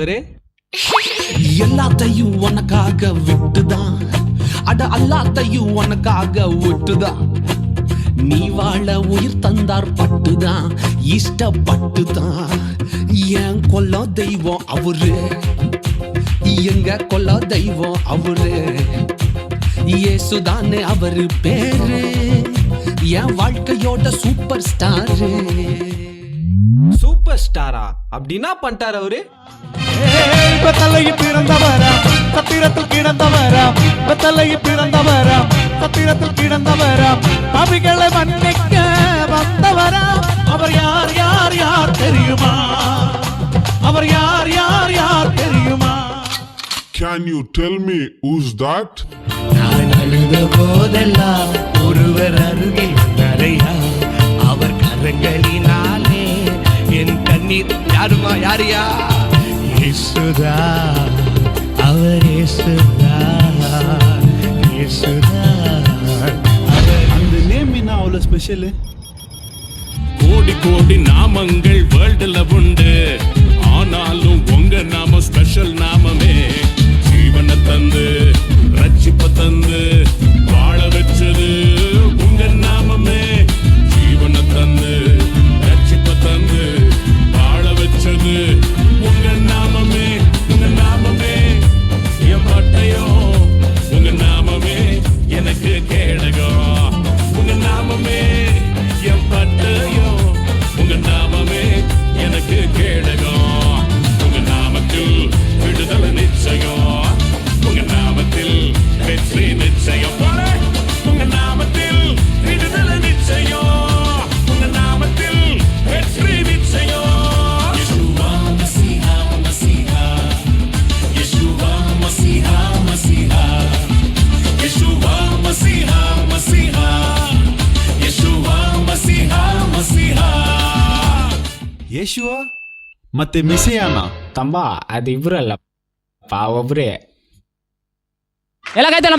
ஆண்டவரே? எல்லாத்தையும் உனக்காக விட்டுதான், அட அல்லாத்தையும் உனக்காக விட்டுதான். நீ வாழ உயிர் தந்தார் பட்டுதான், இஷ்டப்பட்டுதான். என் கொல்ல தெய்வம் அவரு, எங்க கொல்ல தெய்வம் அவரு. இயேசுதானே அவரு பேரு, என் வாழ்க்கையோட சூப்பர் ஸ்டாரு. சூப்பர் ஸ்டாரா? அப்படின்னா பண்ணிட்டார் அவரு. தலையில் பிறந்தவராம், சத்திரத்தில் கிடந்தவராம், தலையில் பிறந்தவராம், சத்திரத்தில் கிடந்தவராம், பாவிகளை மன்னிக்க வந்தவராம். அவர் யார் யார் யார் தெரியுமா? அவர் யார் யார் யார் தெரியுமா? Can you tell me who's that? நான் அழுத போதெல்லாம் ஒருவர் அருகில் வந்தாரையா, அவர் கரங்களினாலே என் கண்ணீர் யாருமா யாரியா? இயேசுதா, அவர் இயேசுதா, இயேசுதா. அந்த நேம் என்ன அவ்வளவு ஸ்பெஷல்? கோடி கோடி நாமங்கள் வேர்ல்டுல உண்டு, ஆனாலும் உங்க நாம ஸ்பெஷல் நாமமே. ஜீவனை தந்து ரட்சிப்ப தந்து வாழ வச்சது உங்க நாமமே. ஜீவனை தந்து ரட்சிப்ப தந்து வாழ வச்சது உங்க நாமமே. உங்க நாமமே என் பட்டயோ, உங்க நாமமே எனக்கு கேடகம். உங்க நாமமே என் பட்டயோ, உங்க நாமமே எனக்கு கேடகம். உங்க நாமத்தில் விடுதலை நிச்சயம், உங்க நாமத்தில் வெற்றி நிச்சயம். உங்க நாமத்தில் விடுதலை நிச்சயம், உங்க நாமத்தில் வெற்றி நிச்சயம். யெஷுவா மஸீஹா மஸீஹா, யெஷுவா மஸீஹா மஸீஹா, யெஷுவா மஸீஹா மஸீஹா, யெஷுவா மஸீஹா மஸீஹா. ಯೇಶುವಾ ಮತ್ತೆ ಮೆಸ್ಸಿಯಾನ? ತಂಬ ಅದು ಇಬ್ರಲ್ಲ ಒಬ್ರೇ ಎಲ್ಲ ಕಾಯ್ತಾನ.